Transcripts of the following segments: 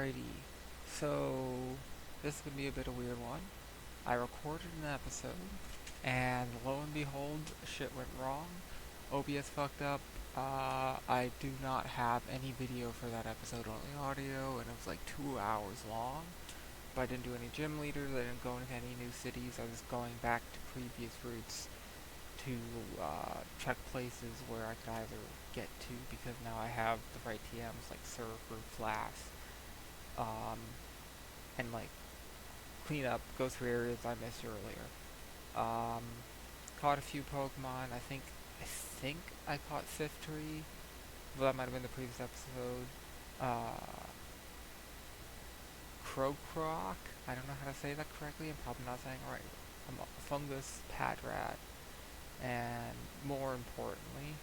Alrighty, so this is going to be a bit of a weird one. I recorded an episode, and lo and behold, shit went wrong. OBS fucked up. I do not have any video for that episode, only audio, and it was like 2 hours long. But I didn't do any gym leaders, I didn't go into any new cities, I was going back to previous routes to check places where I could either get to, because now I have the right TMs like Surfer, Flash, and like clean up, go through areas I missed earlier. Um, Caught a few Pokemon. I think I caught Siftree, but that might have been the previous episode. Crocroc. I don't know how to say that correctly. I'm probably not saying it right. Fungus, Padrat, and more importantly,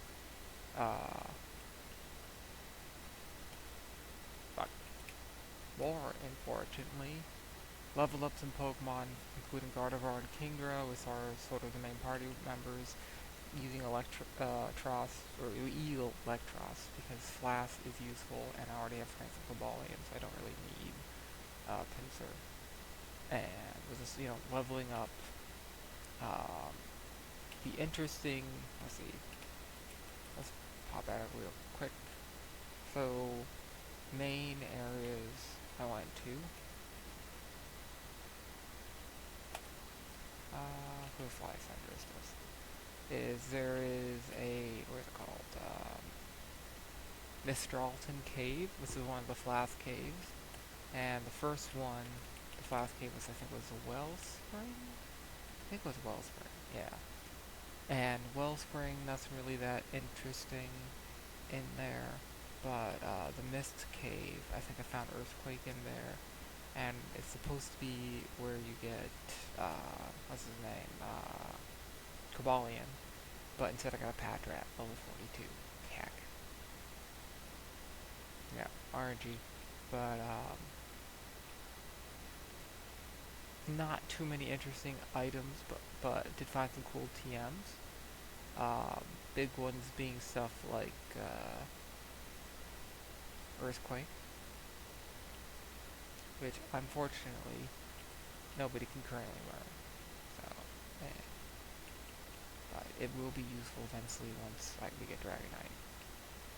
uh, fuck. More importantly, level up some Pokemon, including Gardevoir and Kingdra, which are sort of the main party members, using Electros, or Electros, because Flash is useful, and I already have Strength of Cobalion, so I don't really need Pinsir. And was just, leveling up. The interesting, let's pop out real quick. So, main areas I went to. Who Fly Center is there is a, what is it called, Mistralton Cave. This is one of the Flask Caves, and the first one, the Flask Cave was, I think, was a Wellspring? I think it was Wellspring, yeah. And Wellspring, nothing really that interesting in there, but the Mist Cave, I think I found Earthquake in there, and it's supposed to be where you get, what's his name, Cobalion, but instead I got a Padrat, level 42. Heck. Yeah, RNG. But, not too many interesting items, but did find some cool TMs. Big ones being stuff like, Earthquake, which unfortunately nobody can currently learn. So, but it will be useful eventually once we get Dragonite.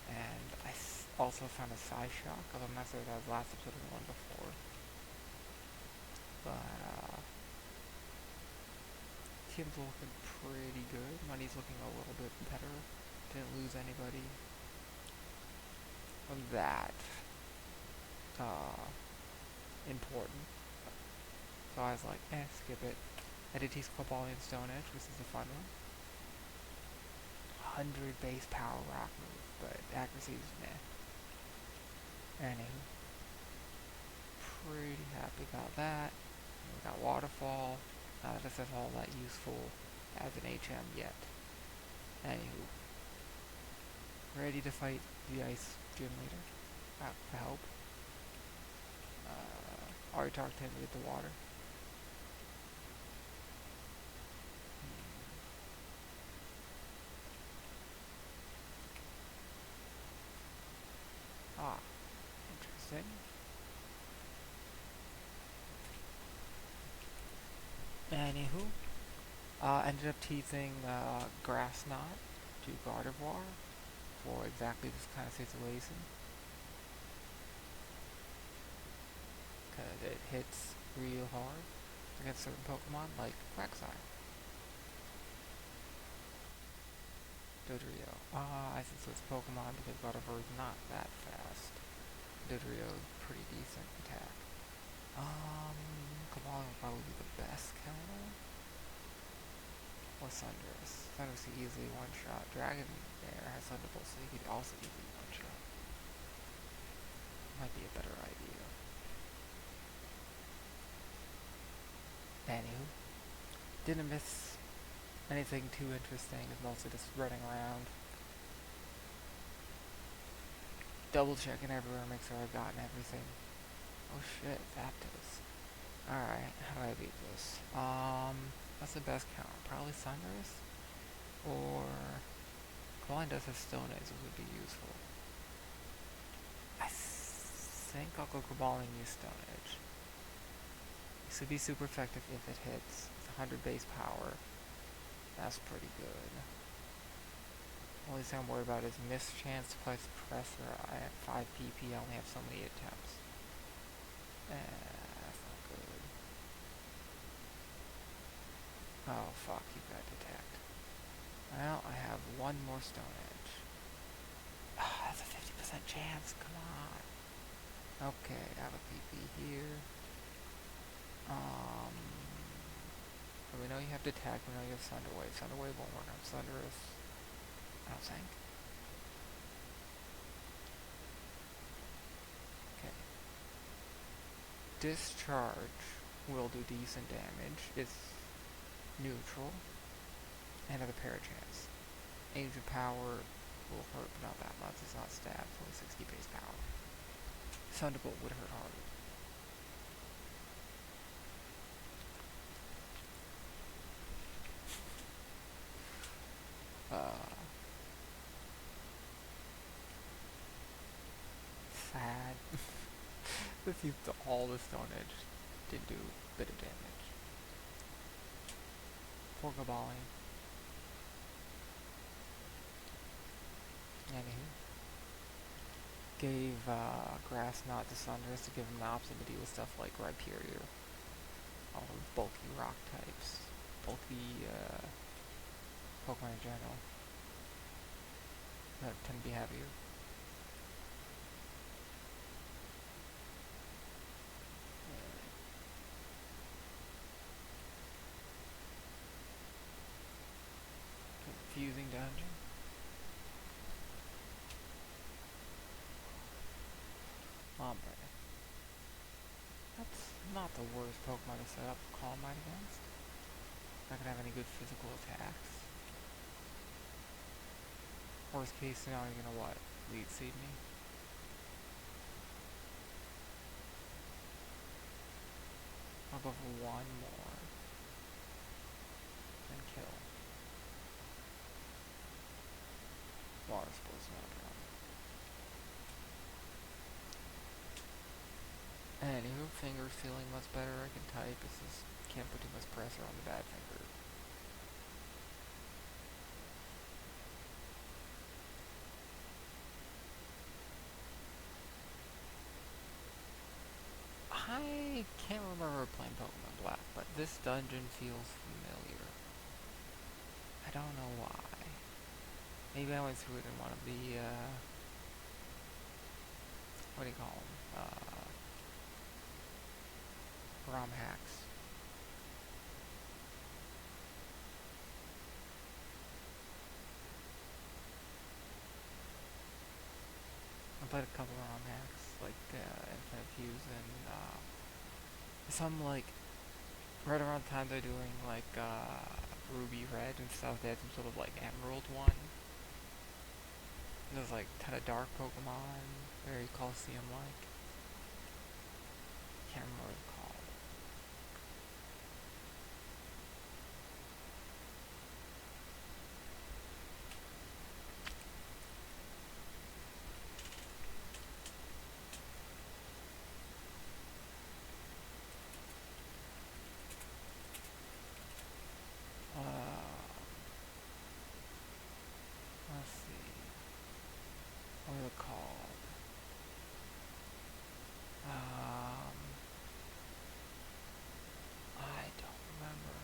And I also found a Psyshock, although I'm not sure if that was last episode or the one before. But team's looking pretty good. Money's looking a little bit better. Didn't lose anybody from that. Important. So I was like, skip it. I did teach Cobalion Stone Edge, which is a fun one. 100 base power rock move, but accuracy is meh. Anywho, pretty happy about that. We got Waterfall. Not that this is all that useful as an HM yet. Anywho, ready to fight the Ice Gym Leader. For help. Already talked to him to get the water. Interesting. Anywho, ended up teasing Grass Knot to Gardevoir for exactly this kind of situation. Because it hits real hard against certain Pokemon like Quagsire. Dodrio. I think it's Pokemon because Gardevoir is not that fast. Dodrio is pretty decent attack. Cobalion would probably be the best counter. Or Thundurus. Thundurus could easily one-shot. Dragon Air has Thunderbolt, so he could also easily one-shot. Might be a better idea. Anywho, didn't miss anything too interesting. It's mostly just running around, double checking everywhere, make sure I've gotten everything. Oh shit, Zapdos. Alright, how do I beat this? What's the best counter? Probably Thundurus? Or Cobalion does have Stone Edge, which would be useful. I think I'll go Caballing Use Stone Edge. This would be super effective if it hits. It's 100 base power. That's pretty good. Only thing I'm worried about is miss chance to play Suppressor. I have 5 PP, I only have so many attempts. That's not good. Oh fuck, you got Detect. Well, I have one more Stone Edge. That's a 50% chance, come on. Okay, I have a PP here. We know you have Detect, we know you have Thunderwave. Thunderwave won't work on Thunderous, I don't think. Okay. Discharge will do decent damage. It's neutral. And have a Parachance. Age of Power will hurt, but not that much. It's not stab, it's only 60 base power. Thunderbolt would hurt harder. Sad. This used all the Stone Edge did do a bit of damage. Poor Caballing. Anywho. Gave Grass Knot to Thunderous to give him the option to deal with stuff like Rhyperior. All the bulky rock types. Bulky Pokemon in general. That tend to be heavier. Confusing dungeon. Ombre. That's not the worst Pokemon to set up Calm Mind against. Not gonna have any good physical attacks. Worst case scenario, you're gonna what? Lead Seed me? I'll go for one more. And kill. Water Sports not done. Anywho, finger's feeling much better. I can type. It's just can't put too much pressure on the bad finger. I can't remember playing Pokemon Black, but this dungeon feels familiar. I don't know why. Maybe I went through it in one of the, what do you call them? ROM hacks. I played a couple of ROM hacks, like, Infinite Fuse and, some, like, right around the time they're doing, like, Ruby Red and stuff, they had some sort of, like, Emerald one. There's, like, a ton of dark Pokemon, very Colosseum-like. Can't remember what it's called. Let's see. What are they called? I don't remember.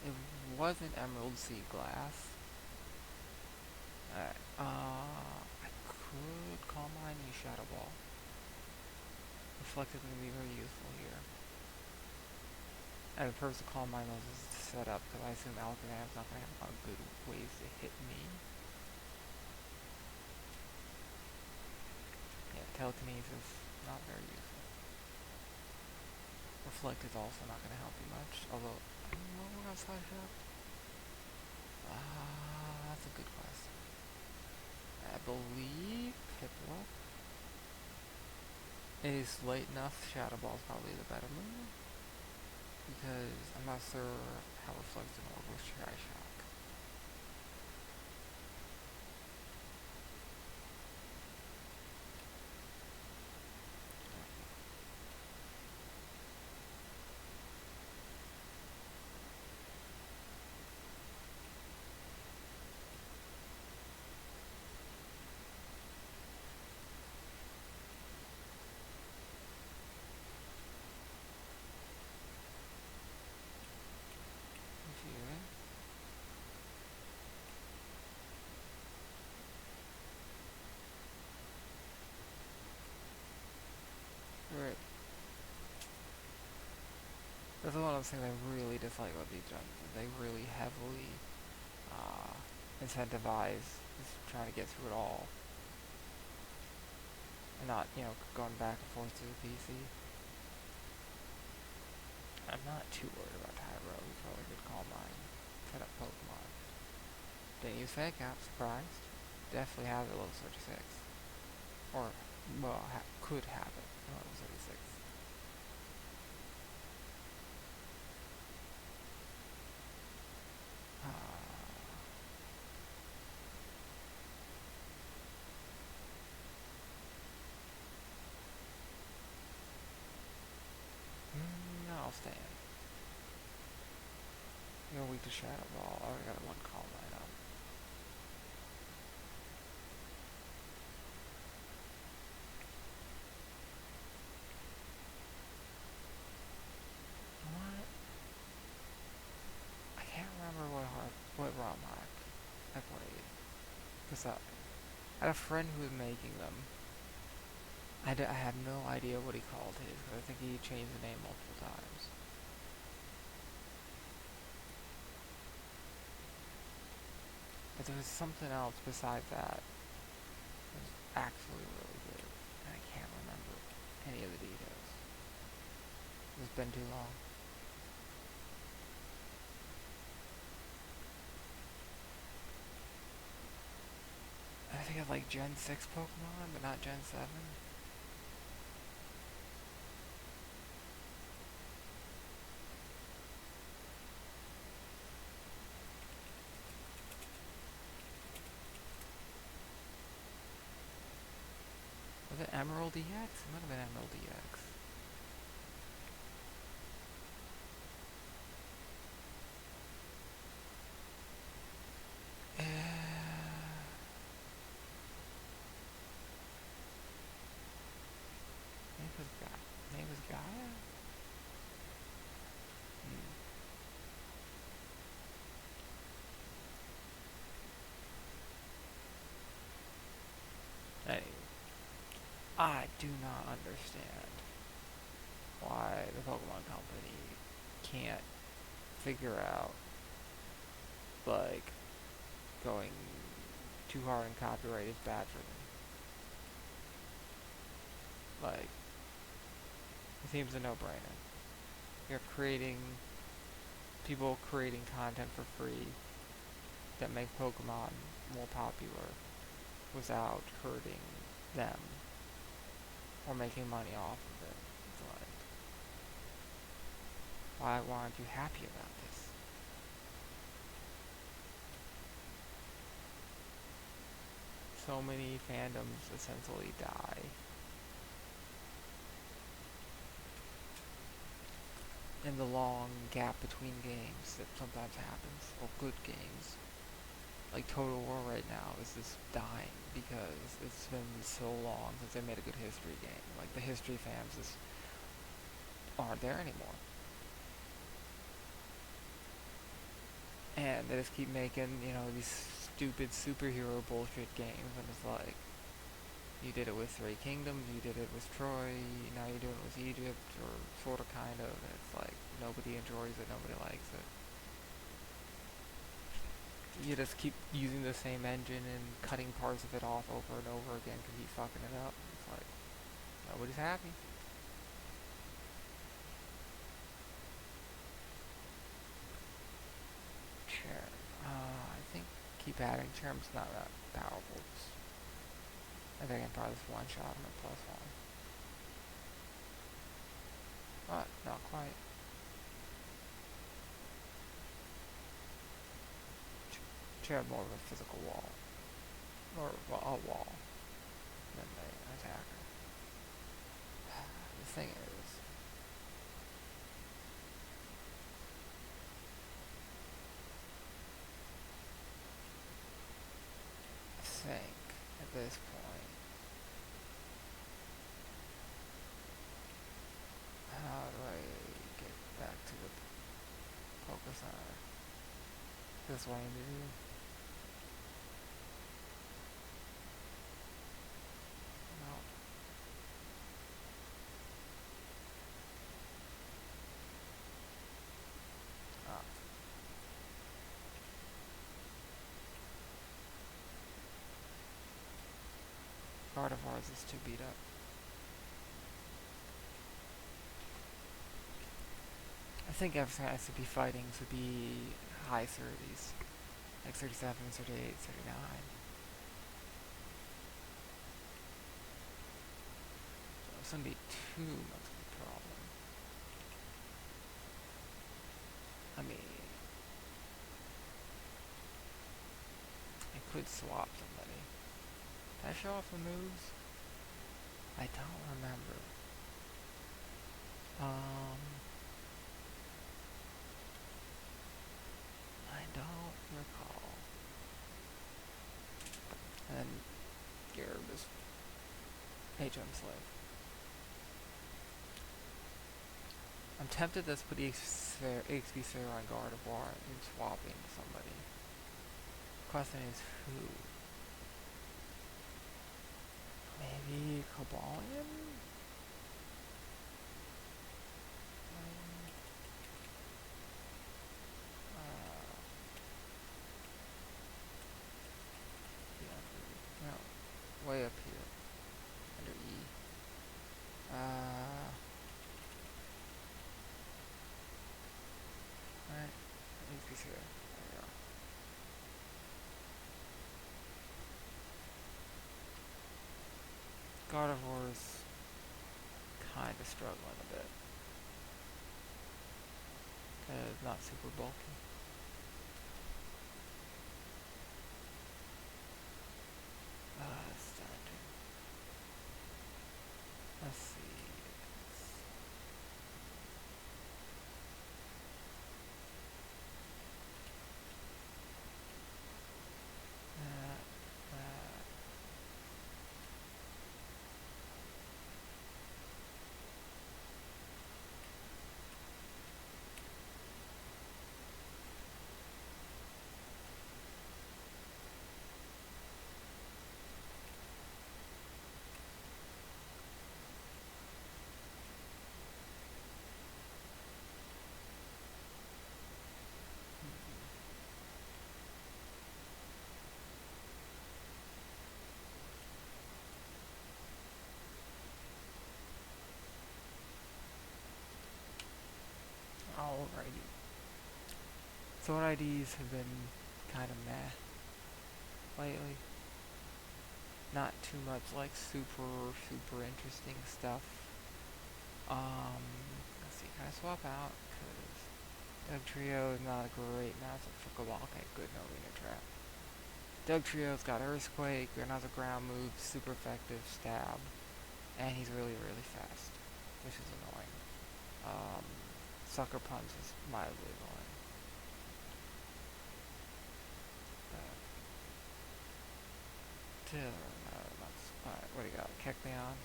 It wasn't Emerald Sea Glass. I could Calm Mind and use Shadow Ball. Reflective can be very useful here. And the purpose of Calm Mind is to set up, because I assume Alakazam's not going to have a lot of good ways to hit me. Yeah, Telekinesis, not very useful. Reflect is also not going to help you much, although, I don't know what else I have. That's a good question. I believe Piplup is late enough. Shadow Ball is probably the better move, because I'm not sure how Reflect is going to work with Shy Shock. That's one of the things I really dislike about these dungeons. They really heavily uh, incentivize just trying to get through it all, and not, going back and forth to the PC. I'm not too worried about Tyro. He's probably a good call mine. Set up Pokemon. Didn't use Fake App, surprised. Definitely have it at level 36. Or, well, could have it at level 36. No, I'll stay in. You're weak to Shadow Ball. I already got one call line up. What? I can't remember what ROM hack I played. Because I had a friend who was making them. I have no idea what he called his, because I think he changed the name multiple times. But there was something else besides that. It was actually really good. And I can't remember any of the details. It's been too long. I think I have like Gen 6 Pokemon, but not Gen 7. Was it Emerald EX? It might have been Emerald EX. Name was Gaia? Anyway, I do not understand why the Pokemon Company can't figure out, like, going too hard on copyright is bad for them. Like, it seems a no-brainer. You're people creating content for free that make Pokemon more popular without hurting them or making money off of it. It's like, why aren't you happy about this? So many fandoms essentially die. In the long gap between games that sometimes happens, or good games. Like Total War right now is just dying because it's been so long since they made a good history game. Like, the history fans just aren't there anymore. And they just keep making, these stupid superhero bullshit games, and it's like, you did it with Three Kingdoms, you did it with Troy, now you're doing it with Egypt, or sorta kind of, and it's like, nobody enjoys it, nobody likes it. You just keep using the same engine and cutting parts of it off over and over again because he's fucking it up. It's like, nobody's happy. Sure. I think keep adding terms not that powerful. I think I can probably just one shot him at +1. But not quite. Chair more of a physical wall. Or a wall than the attacker. The thing is, I think at this point, how do I get back to the focus center? This way to do. No. Ours is too beat up. I think SCP fightings would be high 30s. Like 37, 38, 39. So it's gonna be too much of a problem. I mean, I could swap somebody. Did I show off the moves? I don't remember. I don't recall. And then Garib is HM Slave. I'm tempted to put XP Sphere on Guard of War and swapping somebody. Question is who? Maybe Cabalion? No, way up here. Under E. Right. XP Sphere. There we go. God of War's kind of struggling a bit. Not super bulky. Standard. Let's see. Alrighty. Sword IDs have been kind of meh lately. Not too much like super interesting stuff. Let's see, can I swap out? Because Doug Trio is not a great matchup for Cabal. Okay, good, no arena trap. Doug Trio's got Earthquake, another ground move, super effective, stab, and he's really fast, which is annoying. Sucker Punch is mildly annoying. Alright, what do you got? Kekleon.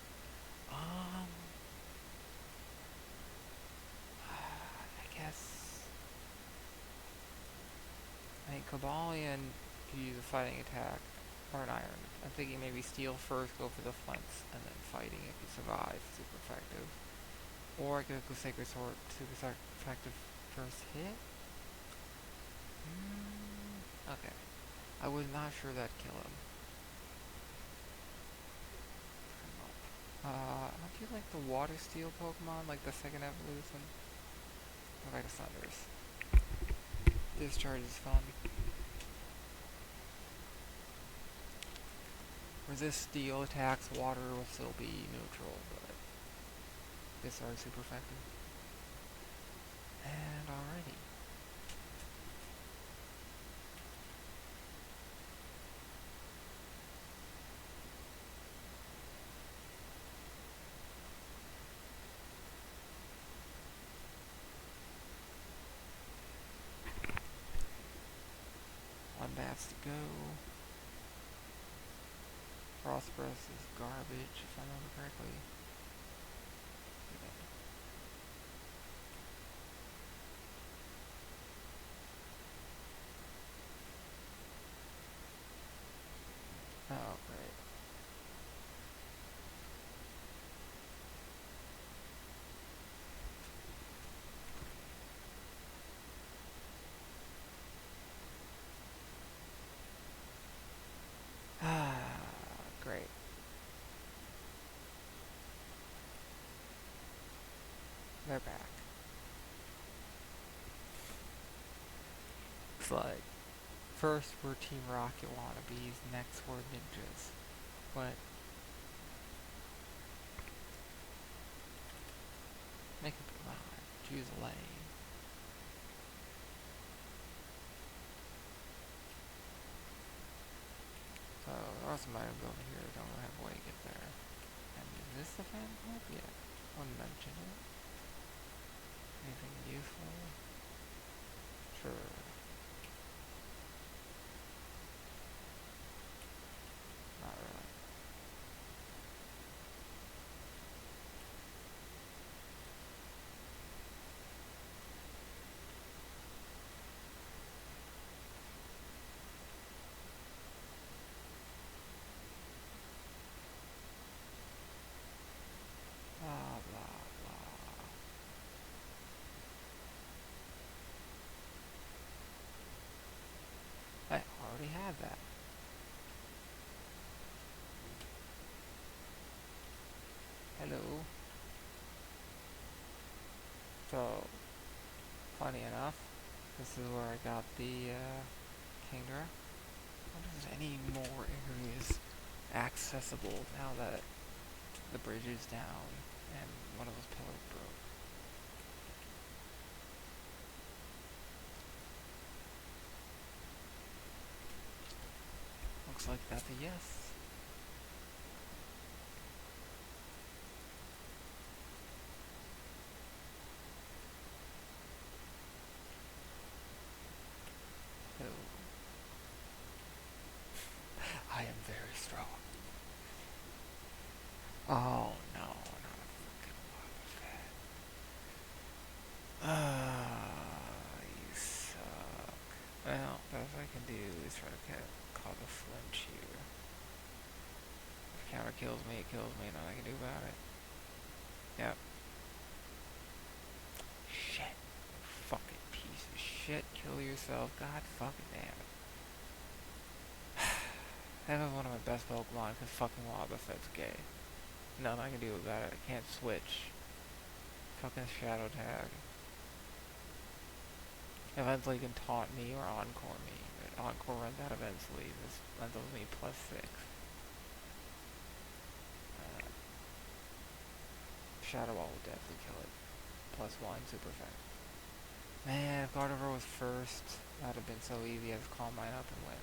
I guess. I think Cabalion could use a fighting attack or an iron. I'm thinking maybe Steel first, go for the flanks, and then fighting if you survive. Super effective. Or I could go Sacred Sword, super effective first hit? Okay. I was not sure that'd kill him. Don't you like the Water Steel Pokemon, like the second evolution? I like the Thunders. Discharge is fun. Resist steel attacks, water will still be neutral, but discharge is super effective. And alrighty. One bats to go. Frost Breath is garbage, if I remember correctly. Oh, great. Great. they're back. It's like, first we're Team Rocket wannabes, next we're ninjas. What? Make up your mind. Choose a lane. So, there are some items over here that don't really have a way to get there. And is this the Phantom Hub? Yeah. I'll mention it. Anything useful? Sure. Not really. Blah, blah, blah. I already have that. Hello. So, funny enough, this is where I got the Kingdra. I wonder if there's any more areas accessible now that the bridge is down and one of those pillars broke. Looks like that's a yes. So, I am very strong. Oh no, not a fucking lava fett. You suck. Well, best I can do is try to cause a flinch here. If counter kills me, it kills me, nothing I can do about it. Yep. Shit. Fucking piece of shit. Kill yourself. God fucking damn it. That was one of my best Pokemon because fucking Wobbuffet's gay. Nothing I can do about it. I can't switch. Fucking Shadow Tag. Eventually you can taunt me or Encore me. But Encore runs out eventually. This runs with me +6. Shadow Ball will definitely kill it. +1 super effect. Man, if Gardevoir was first, that would have been so easy. I just call mine up and win.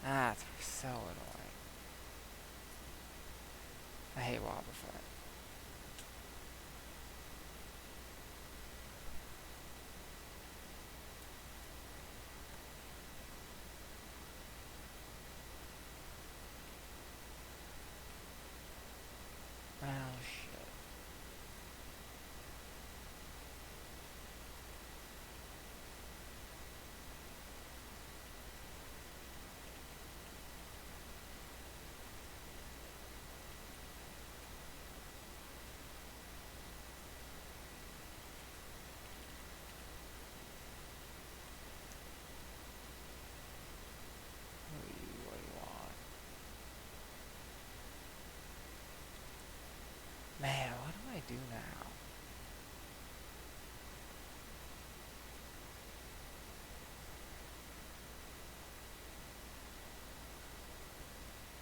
That's so annoying. I hate Wobbuffet. Oh shit. What do you want? Man, what do I do now?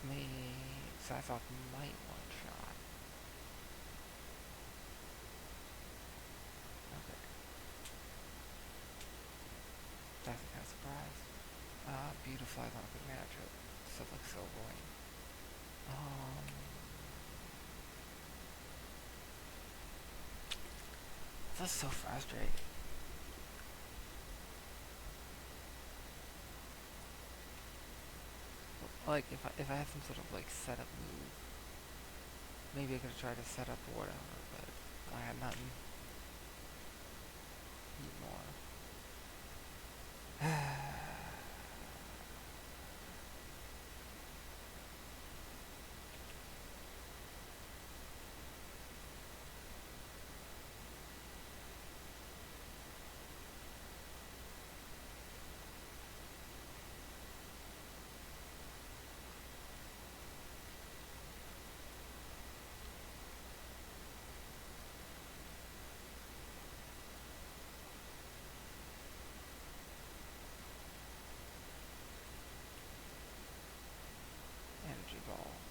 Me, Cyphock might one-shot. Okay. That's a kind of surprise. Beautifly on a good matchup. Stuff looks so annoying. That's so frustrating. Like, if I had some sort of, like, setup move, maybe I could have tried to set up or whatever, but I had nothing. Eat more.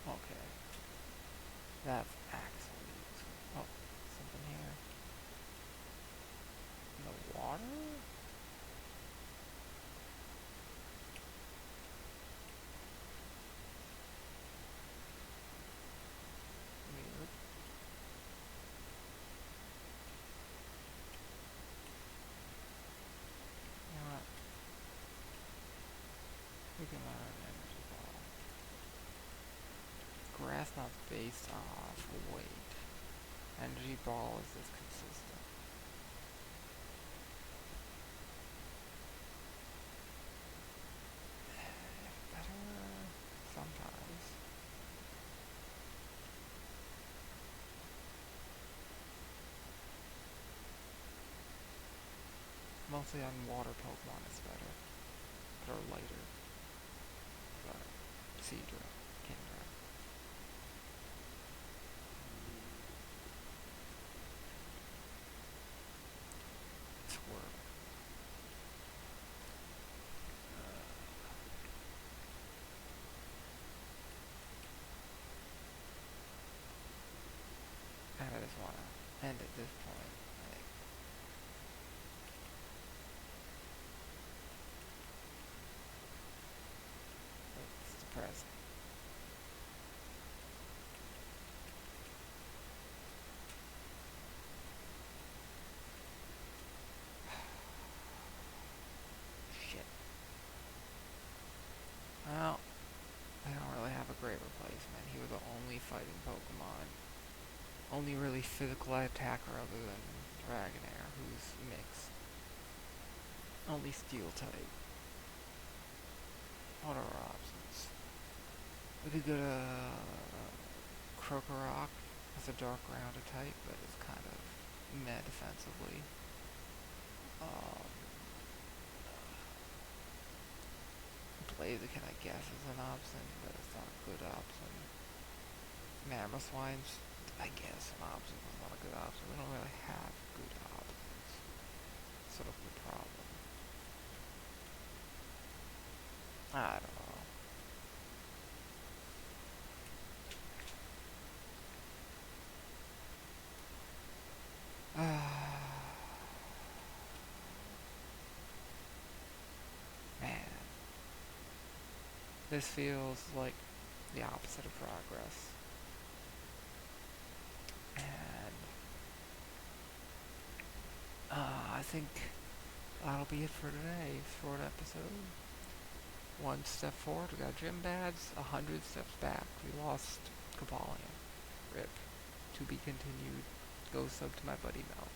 Okay. That's actually useful. Oh, something here. In the water? Weird. You know what? We can learn an energy ball. Grass not based off weight. Energy ball is this consistent. Better sometimes. Mostly on water Pokemon is better. That are lighter. But Seadra, Kingdra. Squirtle. And I just wanna end at this point. Like, it's depressing. Shit. Well, I don't really have a great replacement. He was the only fighting Pokemon. Only really physical attacker other than Dragonair, who's mixed. Only Steel type. What are our options? We could go to Krokorok as a dark grounded type, but it's kind of meh defensively. Um, Blaziken, I guess, is an option, but it's not a good option. Mamoswine's, I guess, an option, but not a good option. We don't really have good options. Sort of the problem. I don't know. Man, this feels like the opposite of progress. And I think that'll be it for today. Short episode. One step forward, we got gym badge. 100 steps back, we lost Cavalion. RIP. To be continued. Go sub to my buddy Milk.